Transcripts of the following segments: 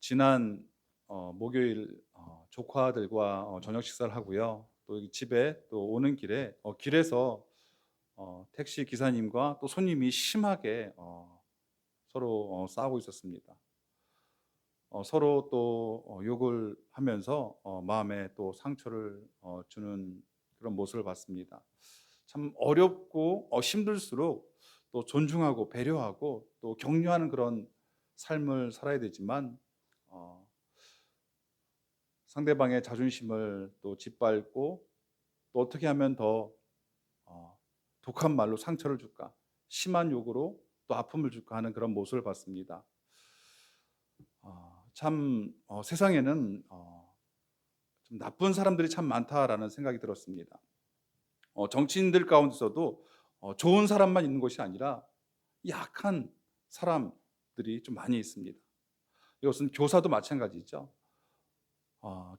지난 목요일 조카들과 저녁 식사를 하고요. 또 여기 집에 또 오는 길에 길에서 택시 기사님과 또 손님이 심하게 서로 싸우고 있었습니다. 서로 또 욕을 하면서 마음에 또 상처를 주는 그런 모습을 봤습니다. 참 어렵고 힘들수록 또 존중하고 배려하고 또 격려하는 그런 삶을 살아야 되지만 어 상대방의 자존심을 또 짓밟고 또 어떻게 하면 더 독한 말로 상처를 줄까, 심한 욕으로 또 아픔을 줄까 하는 그런 모습을 봤습니다. 참 세상에는 좀 나쁜 사람들이 참 많다라는 생각이 들었습니다. 정치인들 가운데서도 좋은 사람만 있는 것이 아니라 약한 사람들이 좀 많이 있습니다. 이것은 교사도 마찬가지죠.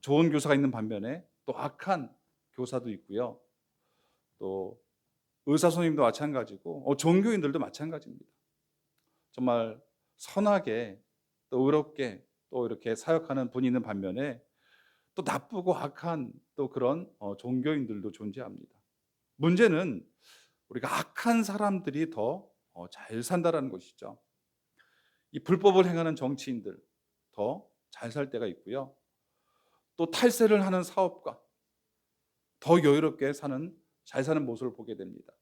좋은 교사가 있는 반면에 또 악한 교사도 있고요. 또 의사 선생님도 마찬가지고 종교인들도 마찬가지입니다. 정말 선하게 또 의롭게 또 이렇게 사역하는 분이 있는 반면에 또 나쁘고 악한 또 그런 종교인들도 존재합니다. 문제는 우리가 악한 사람들이 더 잘 산다라는 것이죠. 이 불법을 행하는 정치인들 더 잘 살 때가 있고요. 또 탈세를 하는 사업가 더 여유롭게 사는 잘 사는 모습을 보게 됩니다.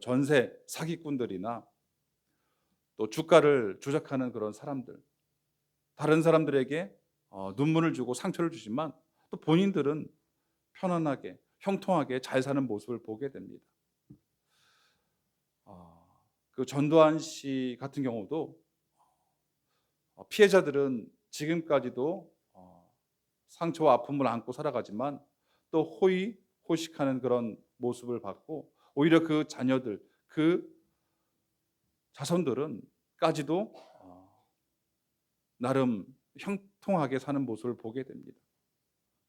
전세 사기꾼들이나 또 주가를 조작하는 그런 사람들, 다른 사람들에게 눈물을 주고 상처를 주지만 또 본인들은 편안하게 형통하게 잘 사는 모습을 보게 됩니다. 그 전두환 씨 같은 경우도 피해자들은 지금까지도 상처와 아픔을 안고 살아가지만 또 호의호식하는 그런 모습을 봤고 오히려 그 자녀들, 그 자손들은까지도 나름 형통하게 사는 모습을 보게 됩니다.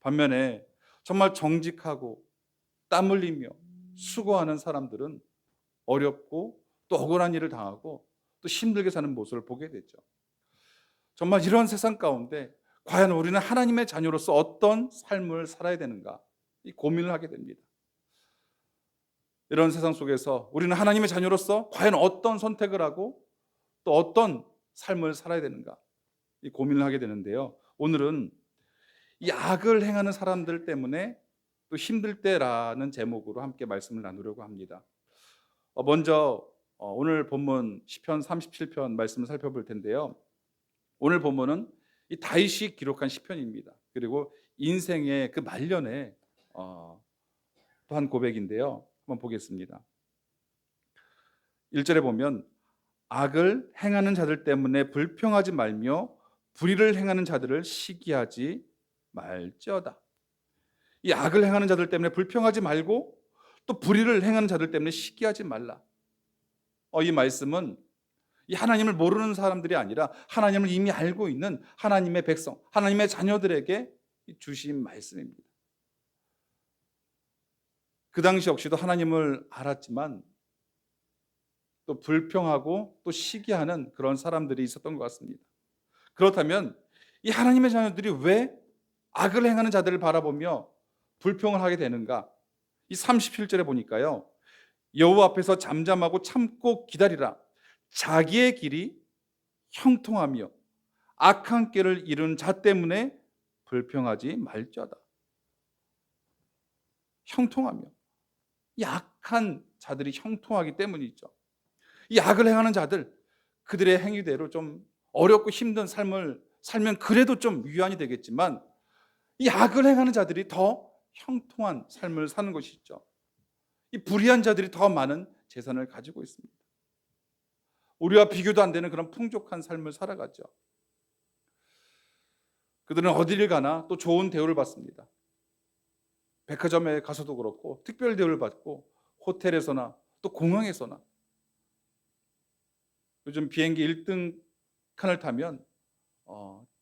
반면에 정말 정직하고 땀 흘리며 수고하는 사람들은 어렵고 또 억울한 일을 당하고 또 힘들게 사는 모습을 보게 되죠. 정말 이런 세상 가운데 과연 우리는 하나님의 자녀로서 어떤 삶을 살아야 되는가 이 고민을 하게 됩니다. 이런 세상 속에서 우리는 하나님의 자녀로서 과연 어떤 선택을 하고 또 어떤 삶을 살아야 되는가 이 고민을 하게 되는데요. 오늘은 이 악을 행하는 사람들 때문에 또 힘들 때라는 제목으로 함께 말씀을 나누려고 합니다. 먼저 오늘 본문 시편 37편 말씀을 살펴볼 텐데요. 오늘 본문은 이 다윗이 기록한 시편입니다. 그리고 인생의 그 말년에 또 한 고백인데요. 한번 보겠습니다. 1절에 보면 악을 행하는 자들 때문에 불평하지 말며 불의를 행하는 자들을 시기하지 말지어다. 이 악을 행하는 자들 때문에 불평하지 말고 또 불의를 행하는 자들 때문에 시기하지 말라. 이 말씀은 이 하나님을 모르는 사람들이 아니라 하나님을 이미 알고 있는 하나님의 백성, 하나님의 자녀들에게 주신 말씀입니다. 그 당시 역시도 하나님을 알았지만 또 불평하고 또 시기하는 그런 사람들이 있었던 것 같습니다. 그렇다면 이 하나님의 자녀들이 왜 악을 행하는 자들을 바라보며 불평을 하게 되는가? 이 37절에 보니까요. 여호와 앞에서 잠잠하고 참고 기다리라. 자기의 길이 형통하며 악한 길을 이룬 자 때문에 불평하지 말지어다. 형통하며 이 악한 자들이 형통하기 때문이죠. 이 악을 행하는 자들 그들의 행위대로 좀 어렵고 힘든 삶을 살면 그래도 좀 위안이 되겠지만 이 악을 행하는 자들이 더 형통한 삶을 사는 것이죠. 이 불의한 자들이 더 많은 재산을 가지고 있습니다. 우리와 비교도 안 되는 그런 풍족한 삶을 살아가죠. 그들은 어디를 가나 또 좋은 대우를 받습니다. 백화점에 가서도 그렇고 특별 대우를 받고 호텔에서나 또 공항에서나 요즘 비행기 1등 칸을 타면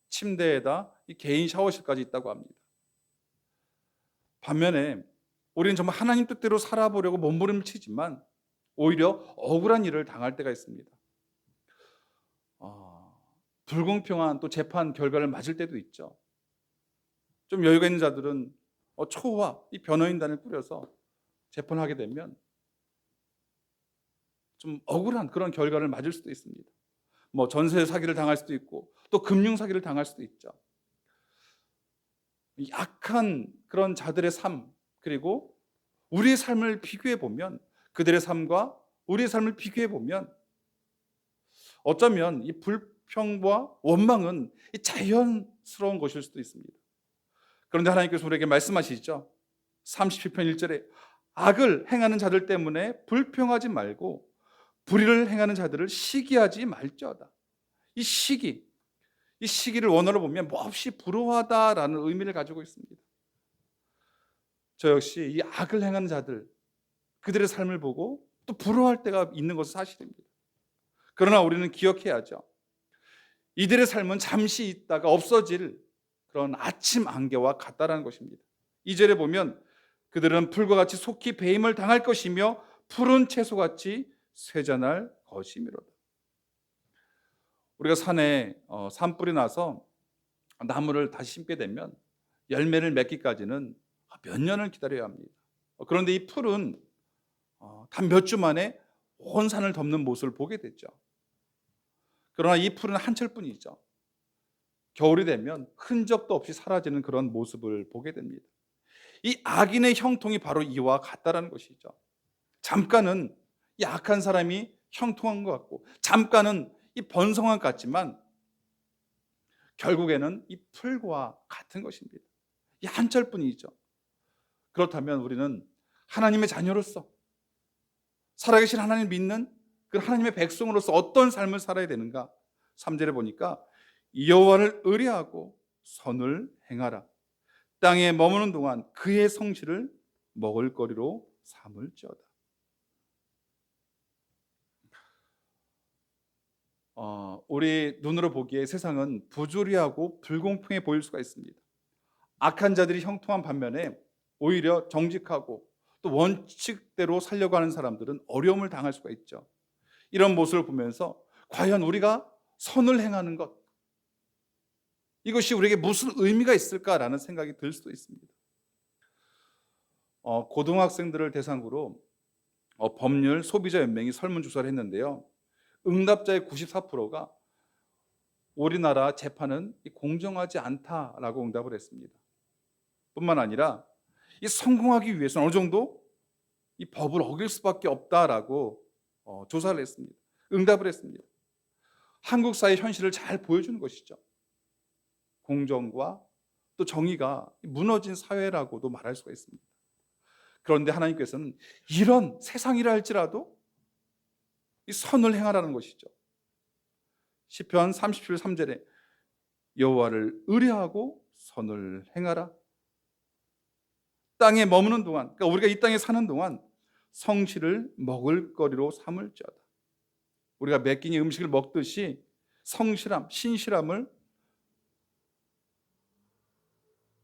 침대에다 이 개인 샤워실까지 있다고 합니다. 반면에 우리는 정말 하나님 뜻대로 살아보려고 몸부림치지만 오히려 억울한 일을 당할 때가 있습니다. 불공평한 또 재판 결과를 맞을 때도 있죠. 좀 여유가 있는 자들은 초호와 이 변호인단을 꾸려서 재판하게 되면 좀 억울한 그런 결과를 맞을 수도 있습니다. 뭐 전세 사기를 당할 수도 있고 또 금융 사기를 당할 수도 있죠. 약한 그런 자들의 삶, 그리고 우리의 삶을 비교해 보면, 그들의 삶과 우리의 삶을 비교해 보면 어쩌면 이 불평과 원망은 이 자연스러운 것일 수도 있습니다. 그런데 하나님께서 우리에게 말씀하시죠. 37편 1절에 악을 행하는 자들 때문에 불평하지 말고 불의를 행하는 자들을 시기하지 말지어다. 이 시기, 이 시기를 원어로 보면 몹시 부러워하다라는 의미를 가지고 있습니다. 저 역시 이 악을 행하는 자들, 그들의 삶을 보고 또 부러워할 때가 있는 것은 사실입니다. 그러나 우리는 기억해야죠. 이들의 삶은 잠시 있다가 없어질 그런 아침 안개와 같다라는 것입니다. 2절에 보면 그들은 풀과 같이 속히 배임을 당할 것이며 푸른 채소같이 쇠잔할 것이미로다. 우리가 산에 산불이 나서 나무를 다시 심게 되면 열매를 맺기까지는 몇 년을 기다려야 합니다. 그런데 이 풀은 단 몇 주 만에 온 산을 덮는 모습을 보게 됐죠. 그러나 이 풀은 한철뿐이죠. 겨울이 되면 흔적도 없이 사라지는 그런 모습을 보게 됩니다. 이 악인의 형통이 바로 이와 같다라는 것이죠. 잠깐은 이 악한 사람이 형통한 것 같고, 잠깐은 이 번성한 것 같지만 결국에는 이 풀과 같은 것입니다. 이 한철뿐이죠. 그렇다면 우리는 하나님의 자녀로서, 살아계신 하나님을 믿는 그 하나님의 백성으로서 어떤 삶을 살아야 되는가? 3절에 보니까 여호와를 의뢰하고 선을 행하라. 땅에 머무는 동안 그의 성실을 먹을거리로 삼을지어다. 우리 눈으로 보기에 세상은 부조리하고 불공평해 보일 수가 있습니다. 악한 자들이 형통한 반면에 오히려 정직하고 또 원칙대로 살려고 하는 사람들은 어려움을 당할 수가 있죠. 이런 모습을 보면서 과연 우리가 선을 행하는 것, 이것이 우리에게 무슨 의미가 있을까라는 생각이 들 수도 있습니다. 고등학생들을 대상으로 법률 소비자 연맹이 설문조사를 했는데요. 응답자의 94%가 우리나라 재판은 공정하지 않다라고 응답을 했습니다. 뿐만 아니라 이 성공하기 위해서는 어느 정도 이 법을 어길 수밖에 없다라고 조사를 했습니다. 응답을 했습니다. 한국 사회 현실을 잘 보여주는 것이죠. 공정과 또 정의가 무너진 사회라고도 말할 수가 있습니다. 그런데 하나님께서는 이런 세상이라 할지라도 이 선을 행하라는 것이죠. 시편 37편 3절에 여호와를 의뢰하고 선을 행하라. 땅에 머무는 동안, 그러니까 우리가 이 땅에 사는 동안 성실을 먹을거리로 삼을지어다. 우리가 몇 끼니 음식을 먹듯이 성실함, 신실함을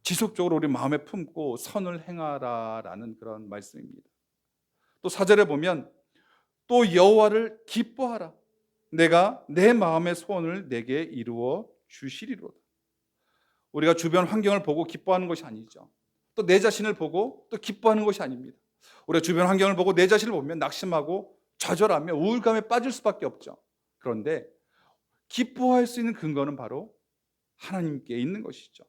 지속적으로 우리 마음에 품고 선을 행하라라는 그런 말씀입니다. 또 4절에 보면 또 여호와를 기뻐하라. 내가 내 마음의 소원을 내게 이루어 주시리로다. 우리가 주변 환경을 보고 기뻐하는 것이 아니죠. 또 내 자신을 보고 또 기뻐하는 것이 아닙니다. 우리가 주변 환경을 보고 내 자신을 보면 낙심하고 좌절하며 우울감에 빠질 수밖에 없죠. 그런데 기뻐할 수 있는 근거는 바로 하나님께 있는 것이죠.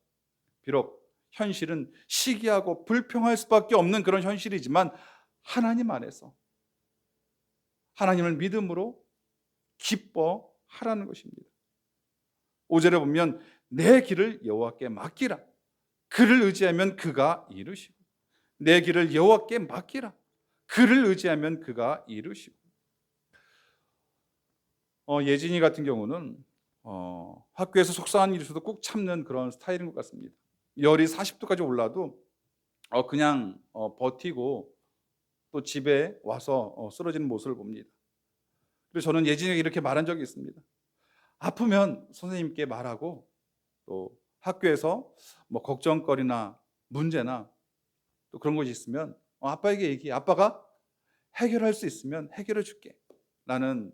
비록 현실은 시기하고 불평할 수밖에 없는 그런 현실이지만 하나님 안에서 하나님을 믿음으로 기뻐하라는 것입니다. 5절에 보면 내 길을 여호와께 맡기라. 그를 의지하면 그가 이루시고, 내 길을 여호와께 맡기라. 그를 의지하면 그가 이루시고. 예진이 같은 경우는 학교에서 속상한 일이 있어도 꼭 참는 그런 스타일인 것 같습니다. 열이 40도까지 올라도 그냥 버티고 또 집에 와서 쓰러지는 모습을 봅니다. 그래서 저는 예진이에게 이렇게 말한 적이 있습니다. 아프면 선생님께 말하고, 또 학교에서 뭐 걱정거리나 문제나 또 그런 것이 있으면 아빠에게 얘기해. 아빠가 해결할 수 있으면 해결해 줄게 라는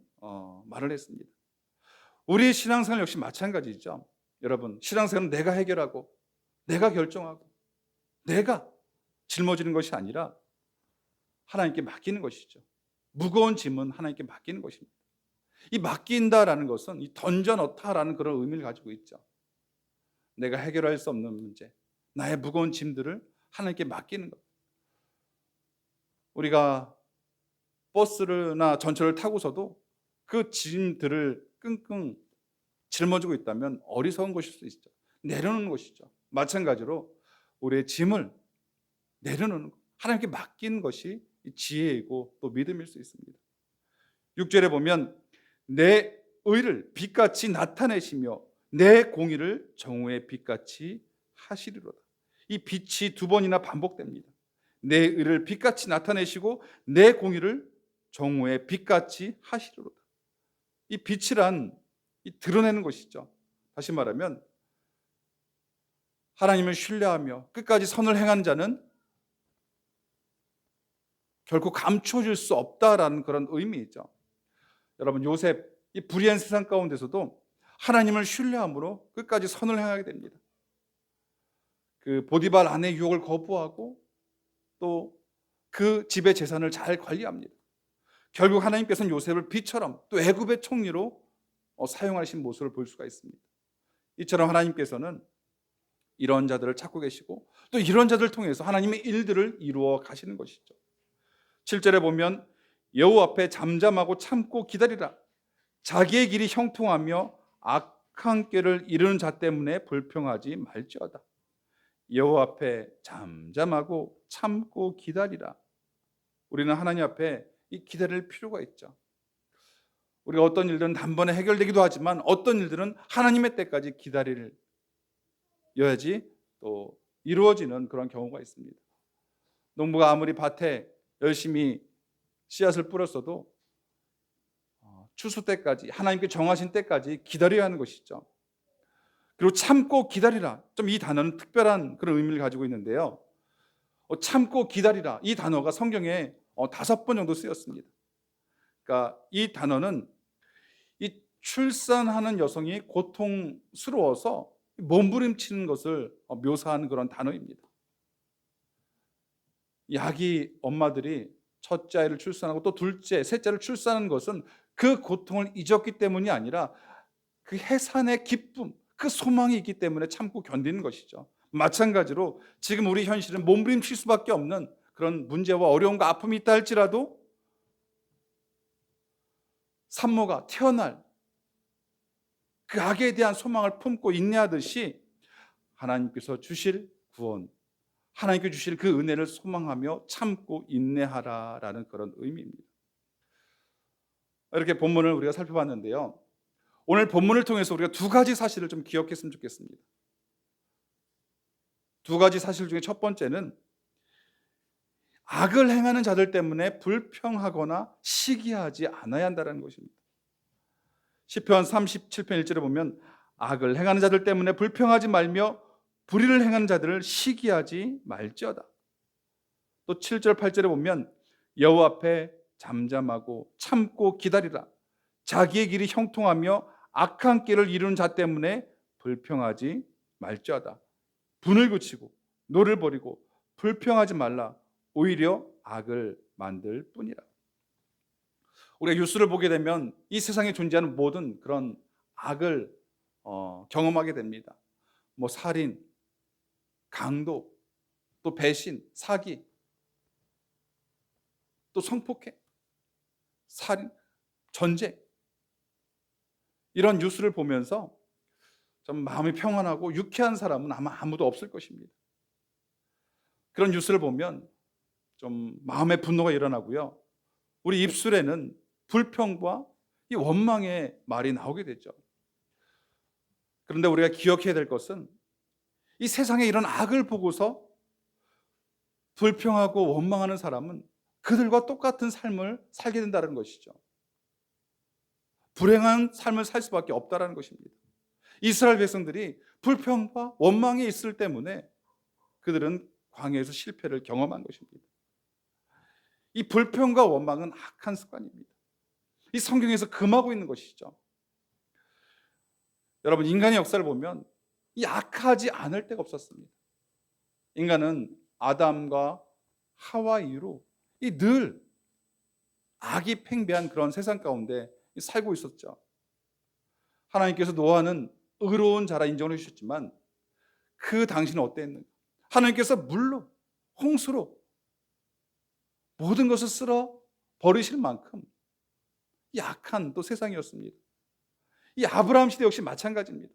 말을 했습니다. 우리의 신앙생활 역시 마찬가지죠. 여러분, 신앙생활은 내가 해결하고 내가 결정하고 내가 짊어지는 것이 아니라 하나님께 맡기는 것이죠. 무거운 짐은 하나님께 맡기는 것입니다. 이 맡긴다라는 것은 이 던져넣다라는 그런 의미를 가지고 있죠. 내가 해결할 수 없는 문제, 나의 무거운 짐들을 하나님께 맡기는 것. 우리가 버스나 전철을 타고서도 그 짐들을 끙끙 짊어지고 있다면 어리석은 것일 수 있죠. 내려놓는 것이죠. 마찬가지로 우리의 짐을 내려놓는 것, 하나님께 맡기는 것이 지혜이고 또 믿음일 수 있습니다. 6절에 보면 내 의를 빛같이 나타내시며 내 공의를 정오의 빛같이 하시리로다. 이 빛이 두 번이나 반복됩니다. 내 의를 빛같이 나타내시고 내 공의를 정오의 빛같이 하시리로다. 이 빛이란 이 드러내는 것이죠. 다시 말하면 하나님을 신뢰하며 끝까지 선을 행하는 자는 결코 감춰질 수 없다라는 그런 의미이죠. 여러분, 요셉 이 불의한 세상 가운데서도 하나님을 신뢰함으로 끝까지 선을 행하게 됩니다. 그 보디발 아내의 유혹을 거부하고 또 그 집의 재산을 잘 관리합니다. 결국 하나님께서는 요셉을 빛처럼 또 애굽의 총리로 사용하신 모습을 볼 수가 있습니다. 이처럼 하나님께서는 이런 자들을 찾고 계시고 또 이런 자들을 통해서 하나님의 일들을 이루어 가시는 것이죠. 7절에 보면 여호와 앞에 잠잠하고 참고 기다리라. 자기의 길이 형통하며 악한 꾀를 이루는 자 때문에 불평하지 말지어다. 여호와 앞에 잠잠하고 참고 기다리라. 우리는 하나님 앞에 이 기다릴 필요가 있죠. 우리가 어떤 일들은 단번에 해결되기도 하지만 어떤 일들은 하나님의 때까지 기다려야지 또 이루어지는 그런 경우가 있습니다. 농부가 아무리 밭에 열심히 씨앗을 뿌렸어도 추수 때까지, 하나님께 정하신 때까지 기다려야 하는 것이죠. 그리고 참고 기다리라. 좀 이 단어는 특별한 그런 의미를 가지고 있는데요. 참고 기다리라. 이 단어가 성경에 5번 정도 쓰였습니다. 그러니까 이 단어는 이 출산하는 여성이 고통스러워서 몸부림치는 것을 묘사하는 그런 단어입니다. 이 아기 엄마들이 첫째 아이를 출산하고 또 둘째, 셋째를 출산하는 것은 그 고통을 잊었기 때문이 아니라 그 해산의 기쁨, 그 소망이 있기 때문에 참고 견디는 것이죠. 마찬가지로 지금 우리 현실은 몸부림칠 수밖에 없는 그런 문제와 어려움과 아픔이 있다 할지라도 산모가 태어날 그 아기에 대한 소망을 품고 인내하듯이 하나님께서 주실 구원, 하나님께 주실 그 은혜를 소망하며 참고 인내하라라는 그런 의미입니다. 이렇게 본문을 우리가 살펴봤는데요. 오늘 본문을 통해서 우리가 두 가지 사실을 좀 기억했으면 좋겠습니다. 두 가지 사실 중에 첫 번째는 악을 행하는 자들 때문에 불평하거나 시기하지 않아야 한다는 것입니다. 시편 37편 1절에 보면 악을 행하는 자들 때문에 불평하지 말며 불의를 행하는 자들을 시기하지 말지어다. 또 7절 8절에 보면 여호와 앞에 잠잠하고 참고 기다리라. 자기의 길이 형통하며 악한 길을 이루는 자 때문에 불평하지 말지어다. 분을 그치고 노를 버리고 불평하지 말라. 오히려 악을 만들 뿐이라. 우리가 뉴스를 보게 되면 이 세상에 존재하는 모든 그런 악을 경험하게 됩니다. 뭐 살인, 강도, 또 배신, 사기, 또 성폭행, 살인, 전쟁, 이런 뉴스를 보면서 좀 마음이 평안하고 유쾌한 사람은 아마 아무도 없을 것입니다. 그런 뉴스를 보면 좀 마음의 분노가 일어나고요. 우리 입술에는 불평과 이 원망의 말이 나오게 되죠. 그런데 우리가 기억해야 될 것은 이 세상에 이런 악을 보고서 불평하고 원망하는 사람은 그들과 똑같은 삶을 살게 된다는 것이죠. 불행한 삶을 살 수밖에 없다는 것입니다. 이스라엘 백성들이 불평과 원망이 있을 때문에 그들은 광야에서 실패를 경험한 것입니다. 이 불평과 원망은 악한 습관입니다. 이 성경에서 금하고 있는 것이죠. 여러분, 인간의 역사를 보면 약하지 않을 때가 없었습니다. 인간은 아담과 하와 이후로 늘 악이 팽배한 그런 세상 가운데 살고 있었죠. 하나님께서 노아는 의로운 자라 인정해 주셨지만 그 당시는 어땠는가? 하나님께서 물로, 홍수로 모든 것을 쓸어 버리실 만큼 약한 또 세상이었습니다. 이 아브라함 시대 역시 마찬가지입니다.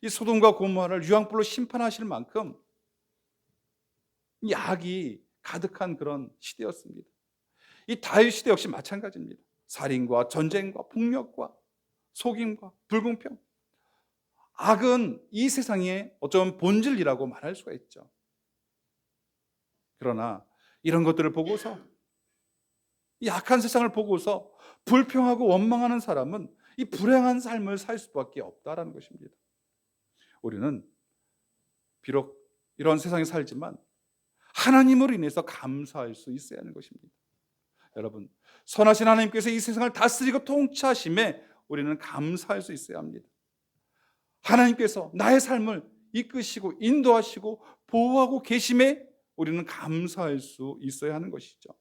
이 소돔과 고모라를 유황불로 심판하실 만큼 이 악이 가득한 그런 시대였습니다. 이 다윗 시대 역시 마찬가지입니다. 살인과 전쟁과 폭력과 속임과 불공평, 악은 이 세상의 어쩌면 본질이라고 말할 수가 있죠. 그러나 이런 것들을 보고서, 이 악한 세상을 보고서 불평하고 원망하는 사람은 이 불행한 삶을 살 수밖에 없다라는 것입니다. 우리는 비록 이런 세상에 살지만 하나님으로 인해서 감사할 수 있어야 하는 것입니다. 여러분, 선하신 하나님께서 이 세상을 다스리고 통치하심에 우리는 감사할 수 있어야 합니다. 하나님께서 나의 삶을 이끄시고 인도하시고 보호하고 계심에 우리는 감사할 수 있어야 하는 것이죠.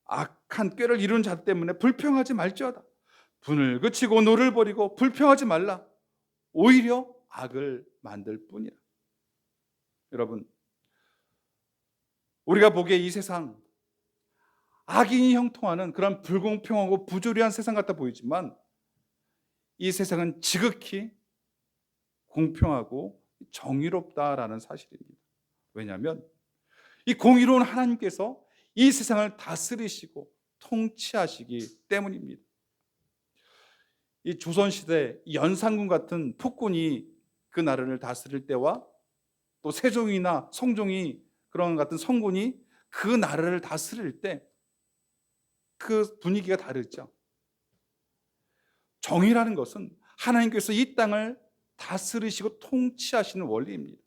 악한 꾀를 이룬 자 때문에 불평하지 말지어다. 분을 그치고 노를 버리고 불평하지 말라. 오히려 악을 만들 뿐이라. 여러분, 우리가 보기에 이 세상 악인이 형통하는 그런 불공평하고 부조리한 세상 같아 보이지만 이 세상은 지극히 공평하고 정의롭다라는 사실입니다. 왜냐하면 이 공의로운 하나님께서 이 세상을 다스리시고 통치하시기 때문입니다. 이 조선시대 연산군 같은 폭군이 그 나라를 다스릴 때와 또 세종이나 성종이 그런 같은 성군이 그 나라를 다스릴 때 그 분위기가 다르죠. 정의라는 것은 하나님께서 이 땅을 다스리시고 통치하시는 원리입니다.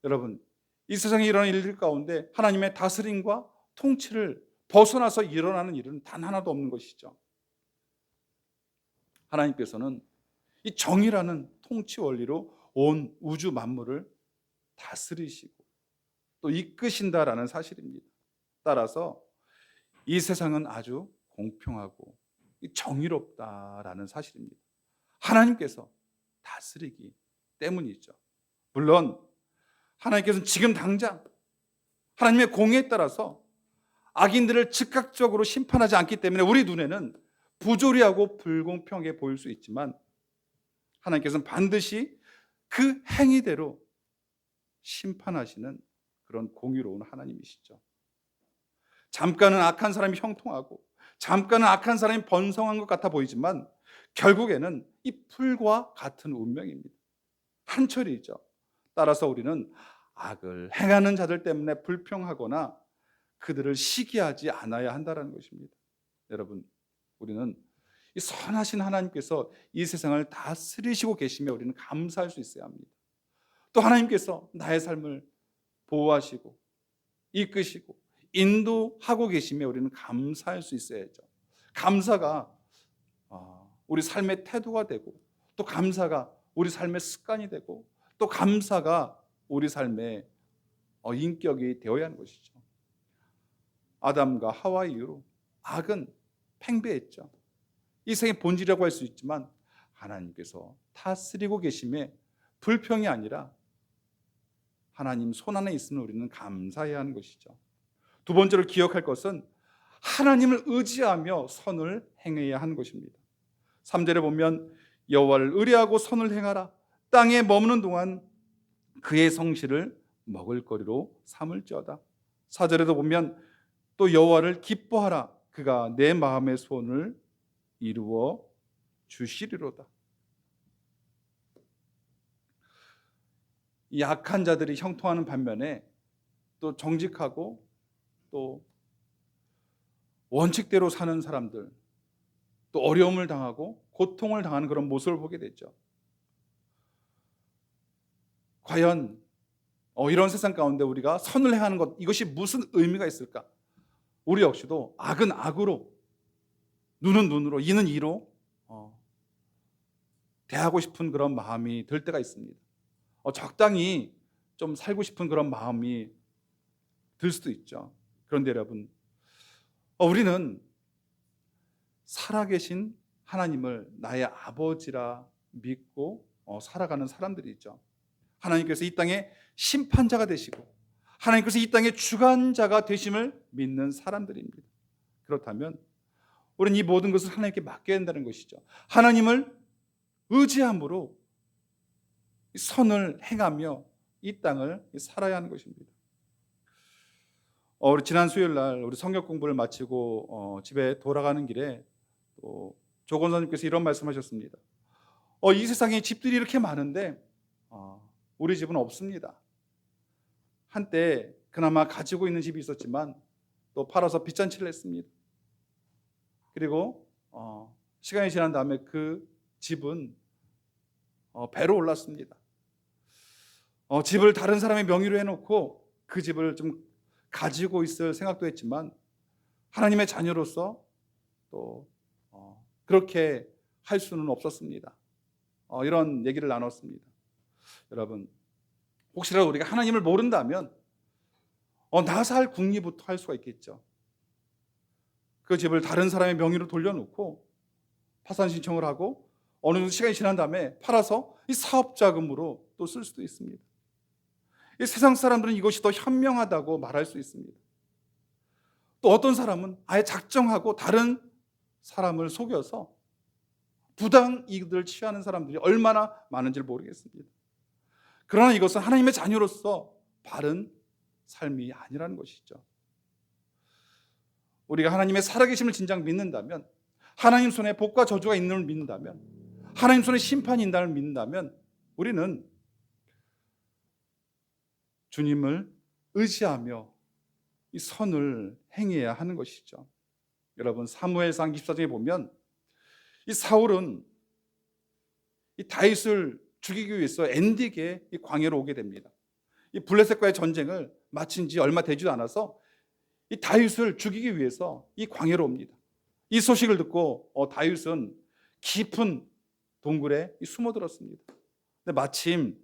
여러분, 이 세상에 일어나는 일들 가운데 하나님의 다스림과 통치를 벗어나서 일어나는 일은 단 하나도 없는 것이죠. 하나님께서는 이 정의라는 통치 원리로 온 우주 만물을 다스리시고 또 이끄신다라는 사실입니다. 따라서 이 세상은 아주 공평하고 정의롭다라는 사실입니다. 하나님께서 다스리기 때문이죠. 물론 하나님께서는 지금 당장 하나님의 공의에 따라서 악인들을 즉각적으로 심판하지 않기 때문에 우리 눈에는 부조리하고 불공평해 보일 수 있지만 하나님께서는 반드시 그 행위대로 심판하시는 그런 공의로운 하나님이시죠. 잠깐은 악한 사람이 형통하고 잠깐은 악한 사람이 번성한 것 같아 보이지만 결국에는 이 풀과 같은 운명입니다. 한철이죠. 따라서 우리는 악을 행하는 자들 때문에 불평하거나 그들을 시기하지 않아야 한다는 것입니다. 여러분, 우리는 이 선하신 하나님께서 이 세상을 다스리시고 계시며 우리는 감사할 수 있어야 합니다. 또 하나님께서 나의 삶을 보호하시고 이끄시고 인도하고 계시며 우리는 감사할 수 있어야죠. 감사가 우리 삶의 태도가 되고 또 감사가 우리 삶의 습관이 되고 또 감사가 우리 삶의 인격이 되어야 하는 것이죠. 아담과 하와 이후로 악은 팽배했죠. 이 세상의 본질이라고 할 수 있지만 하나님께서 다스리고 계심에 불평이 아니라 하나님 손 안에 있으면 우리는 감사해야 하는 것이죠. 두 번째로 기억할 것은 하나님을 의지하며 선을 행해야 하는 것입니다. 3절에 보면 여호와를 의뢰하고 선을 행하라. 땅에 머무는 동안 그의 성실을 먹을거리로 삼을지어다. 4절에도 보면 또 여호와를 기뻐하라. 그가 내 마음의 소원을 이루어 주시리로다. 이 약한 자들이 형통하는 반면에 또 정직하고 또 원칙대로 사는 사람들, 또 어려움을 당하고 고통을 당하는 그런 모습을 보게 되죠. 과연 이런 세상 가운데 우리가 선을 행하는 것, 이것이 무슨 의미가 있을까? 우리 역시도 악은 악으로, 눈은 눈으로, 이는 이로 대하고 싶은 그런 마음이 들 때가 있습니다. 적당히 좀 살고 싶은 그런 마음이 들 수도 있죠. 그런데 여러분, 우리는 살아계신 하나님을 나의 아버지라 믿고 살아가는 사람들이 있죠. 하나님께서 이 땅의 심판자가 되시고 하나님께서 이 땅의 주관자가 되심을 믿는 사람들입니다. 그렇다면 우리는 이 모든 것을 하나님께 맡겨야 한다는 것이죠. 하나님을 의지함으로 선을 행하며 이 땅을 살아야 하는 것입니다. 우리 지난 수요일 날 우리 성경 공부를 마치고 집에 돌아가는 길에 또 조 권사님께서 이런 말씀하셨습니다. 이 세상에 집들이 이렇게 많은데 우리 집은 없습니다. 한때 그나마 가지고 있는 집이 있었지만 또 팔아서 빚잔치를 했습니다. 그리고 시간이 지난 다음에 그 집은 배로 올랐습니다. 집을 다른 사람의 명의로 해놓고 그 집을 좀 가지고 있을 생각도 했지만 하나님의 자녀로서 또 그렇게 할 수는 없었습니다. 이런 얘기를 나눴습니다. 여러분, 혹시라도 우리가 하나님을 모른다면 나살 궁리부터 할 수가 있겠죠. 그 집을 다른 사람의 명의로 돌려놓고 파산 신청을 하고 어느 정도 시간이 지난 다음에 팔아서 이 사업 자금으로 또 쓸 수도 있습니다. 이 세상 사람들은 이것이 더 현명하다고 말할 수 있습니다. 또 어떤 사람은 아예 작정하고 다른 사람을 속여서 부당 이익을 취하는 사람들이 얼마나 많은지 모르겠습니다. 그러나 이것은 하나님의 자녀로서 바른 삶이 아니라는 것이죠. 우리가 하나님의 살아계심을 진정 믿는다면, 하나님 손에 복과 저주가 있는 걸 믿는다면, 하나님 손에 심판이 있다는 걸 믿는다면 우리는 주님을 의지하며 이 선을 행해야 하는 것이죠. 여러분, 사무엘상 24장에 보면 이 사울은 이 다윗을 죽이기 위해서 엔딕에 이 광야로 오게 됩니다. 이 블레셋과의 전쟁을 마친 지 얼마 되지도 않아서 이 다윗을 죽이기 위해서 이 광야로 옵니다. 이 소식을 듣고 다윗은 깊은 동굴에 숨어들었습니다. 근데 마침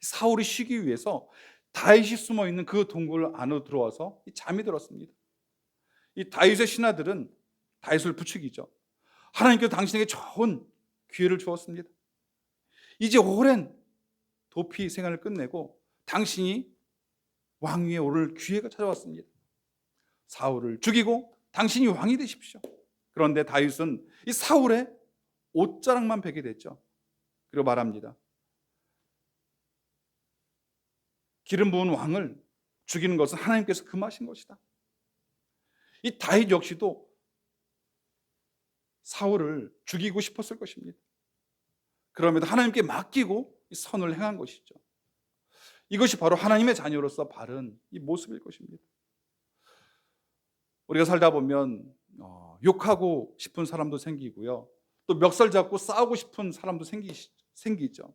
사울이 쉬기 위해서 다윗이 숨어 있는 그 동굴 안으로 들어와서 잠이 들었습니다. 이 다윗의 신하들은 다윗을 부추기죠. 하나님께서 당신에게 좋은 기회를 주었습니다. 이제 오랜 도피 생활을 끝내고 당신이 왕위에 오를 기회가 찾아왔습니다. 사울을 죽이고 당신이 왕이 되십시오. 그런데 다윗은 이 사울의 옷자락만 베게 됐죠. 그리고 말합니다. 기름 부은 왕을 죽이는 것은 하나님께서 금하신 것이다. 이 다윗 역시도 사울을 죽이고 싶었을 것입니다. 그럼에도 하나님께 맡기고 이 선을 행한 것이죠. 이것이 바로 하나님의 자녀로서 바른 이 모습일 것입니다. 우리가 살다 보면 욕하고 싶은 사람도 생기고요. 또 멱살 잡고 싸우고 싶은 사람도 생기죠.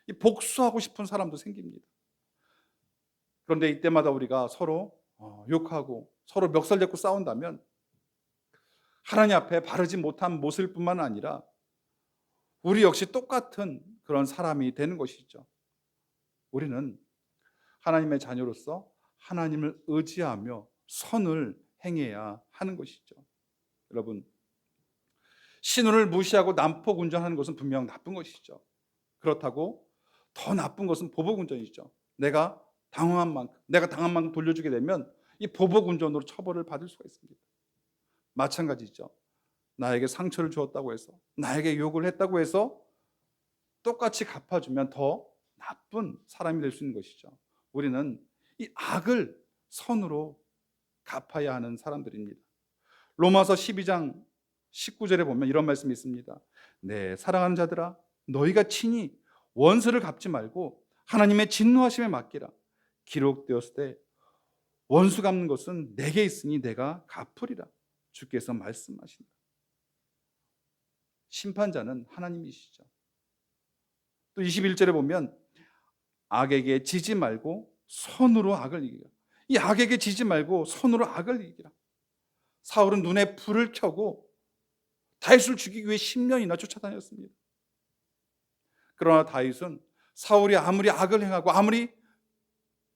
이 복수하고 싶은 사람도 생깁니다. 그런데 이때마다 우리가 서로 욕하고 서로 멱살 잡고 싸운다면 하나님 앞에 바르지 못한 모습일 뿐만 아니라 우리 역시 똑같은 그런 사람이 되는 것이죠. 우리는 하나님의 자녀로서 하나님을 의지하며 선을 행해야 하는 것이죠. 여러분, 신호를 무시하고 난폭 운전하는 것은 분명 나쁜 것이죠. 그렇다고 더 나쁜 것은 보복 운전이죠. 내가 당한 만큼 돌려주게 되면 이 보복 운전으로 처벌을 받을 수가 있습니다. 마찬가지죠. 나에게 상처를 주었다고 해서, 나에게 욕을 했다고 해서 똑같이 갚아주면 더 나쁜 사람이 될 수 있는 것이죠. 우리는 이 악을 선으로 갚아야 하는 사람들입니다. 로마서 12장 19절에 보면 이런 말씀이 있습니다. 네, 사랑하는 자들아, 너희가 친히 원수를 갚지 말고 하나님의 진노하심에 맡기라. 기록되었을 때 원수 갚는 것은 내게 있으니 내가 갚으리라. 주께서 말씀하신다. 심판자는 하나님이시죠. 또 21절에 보면 악에게 지지 말고 선으로 악을 이기라. 이 악에게 지지 말고 선으로 악을 이기라. 사울은 눈에 불을 켜고 다윗을 죽이기 위해 10년이나 쫓아다녔습니다. 그러나 다윗은 사울이 아무리 악을 행하고 아무리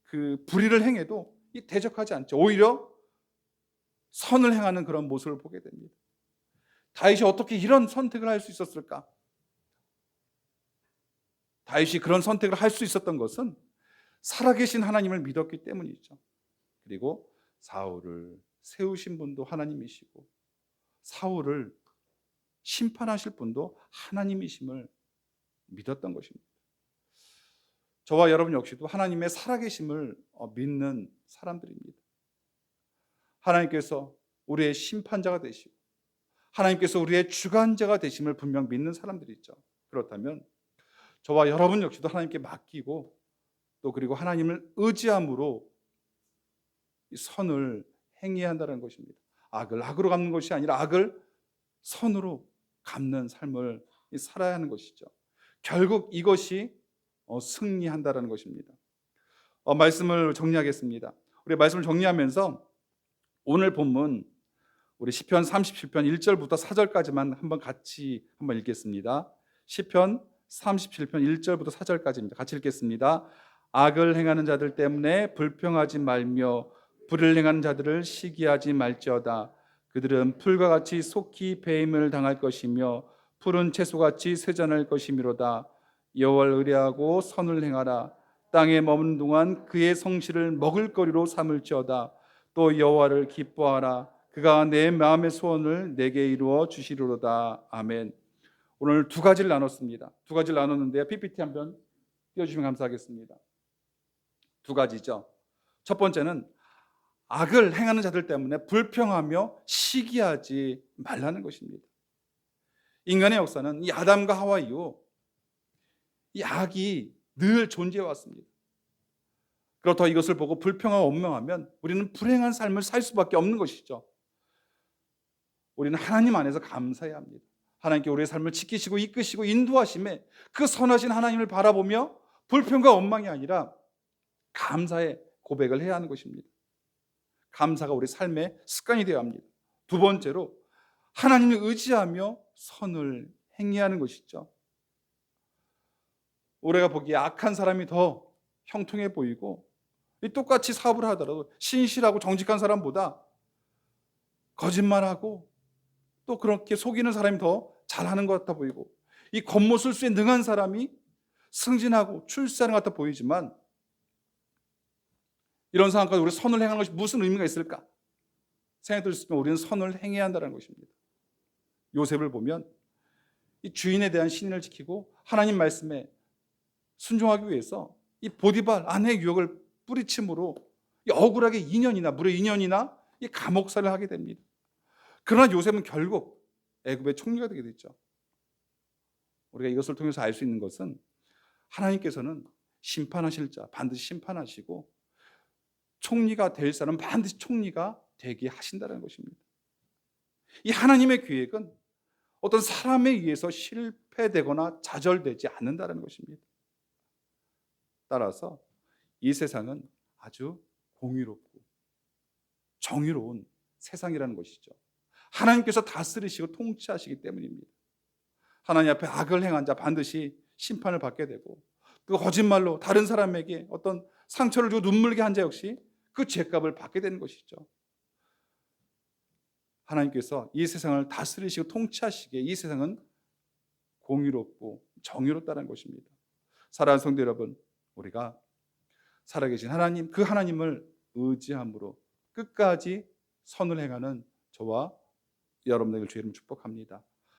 그 불의를 행해도 대적하지 않죠. 오히려 선을 행하는 그런 모습을 보게 됩니다. 다윗이 어떻게 이런 선택을 할 수 있었을까? 다윗이 그런 선택을 할 수 있었던 것은 살아계신 하나님을 믿었기 때문이죠. 그리고 사울을 세우신 분도 하나님이시고 사울을 심판하실 분도 하나님이심을 믿었던 것입니다. 저와 여러분 역시도 하나님의 살아계심을 믿는 사람들입니다. 하나님께서 우리의 심판자가 되시고 하나님께서 우리의 주관자가 되심을 분명 믿는 사람들이죠. 그렇다면 저와 여러분 역시도 하나님께 맡기고 또 그리고 하나님을 의지함으로 이 선을 행해야 한다는 것입니다. 악을 악으로 갚는 것이 아니라 악을 선으로 갚는 삶을 살아야 하는 것이죠. 결국 이것이 승리한다는 것입니다. 말씀을 정리하겠습니다. 우리 말씀을 정리하면서 오늘 본문 우리 시편 37편 1절부터 4절까지만 한번 같이 한번 읽겠습니다. 시편 37편 1절부터 4절까지입니다. 같이 읽겠습니다. 악을 행하는 자들 때문에 불평하지 말며 불을 행하는 자들을 시기하지 말지어다. 그들은 풀과 같이 속히 배임을 당할 것이며 푸른 채소같이 쇠잔할 것이미로다. 여호와를 의뢰하고 선을 행하라. 땅에 머무는 동안 그의 성실을 먹을거리로 삼을지어다. 또 여호와를 기뻐하라. 그가 내 마음의 소원을 내게 이루어 주시리로다. 아멘. 오늘 두 가지를 나눴습니다. 두 가지를 나눴는데요. PPT 한번 띄워주시면 감사하겠습니다. 두 가지죠. 첫 번째는 악을 행하는 자들 때문에 불평하며 시기하지 말라는 것입니다. 인간의 역사는 이 아담과 하와 이후 이 악이 늘 존재해 왔습니다. 그렇다고 이것을 보고 불평하고 원망하면 우리는 불행한 삶을 살 수밖에 없는 것이죠. 우리는 하나님 안에서 감사해야 합니다. 하나님께 우리의 삶을 지키시고 이끄시고 인도하심에 그 선하신 하나님을 바라보며 불평과 원망이 아니라 감사의 고백을 해야 하는 것입니다. 감사가 우리 삶의 습관이 되어야 합니다. 두 번째로 하나님을 의지하며 선을 행해야 하는 것이죠. 우리가 보기에 악한 사람이 더 형통해 보이고 똑같이 사업을 하더라도 신실하고 정직한 사람보다 거짓말하고 또 그렇게 속이는 사람이 더 잘하는 것 같아 보이고 이 겉모술수에 능한 사람이 승진하고 출세하는 것 같아 보이지만 이런 상황 가운데 우리 선을 행하는 것이 무슨 의미가 있을까? 생각해 보실 때 우리는 선을 행해야 한다는 것입니다. 요셉을 보면 이 주인에 대한 신인을 지키고 하나님 말씀에 순종하기 위해서 이 보디발 아내의 유혹을 뿌리침으로 억울하게 2년이나 무려 2년이나 이 감옥살이를 하게 됩니다. 그러나 요셉은 결국 애굽의 총리가 되게 됐죠. 우리가 이것을 통해서 알 수 있는 것은 하나님께서는 심판하실 자 반드시 심판하시고 총리가 될 사람은 반드시 총리가 되게 하신다는 것입니다. 이 하나님의 계획은 어떤 사람에 의해서 실패되거나 좌절되지 않는다는 것입니다. 따라서 이 세상은 아주 공의롭고 정의로운 세상이라는 것이죠. 하나님께서 다스리시고 통치하시기 때문입니다. 하나님 앞에 악을 행한 자 반드시 심판을 받게 되고 그 거짓말로 다른 사람에게 어떤 상처를 주고 눈물게 한 자 역시 그 죄값을 받게 되는 것이죠. 하나님께서 이 세상을 다스리시고 통치하시기에 이 세상은 공의롭고 정의롭다는 것입니다. 사랑하는 성도 여러분, 우리가 살아계신 하나님, 그 하나님을 의지함으로 끝까지 선을 행하는 저와 여러분에게 주의 이름으로 축복합니다.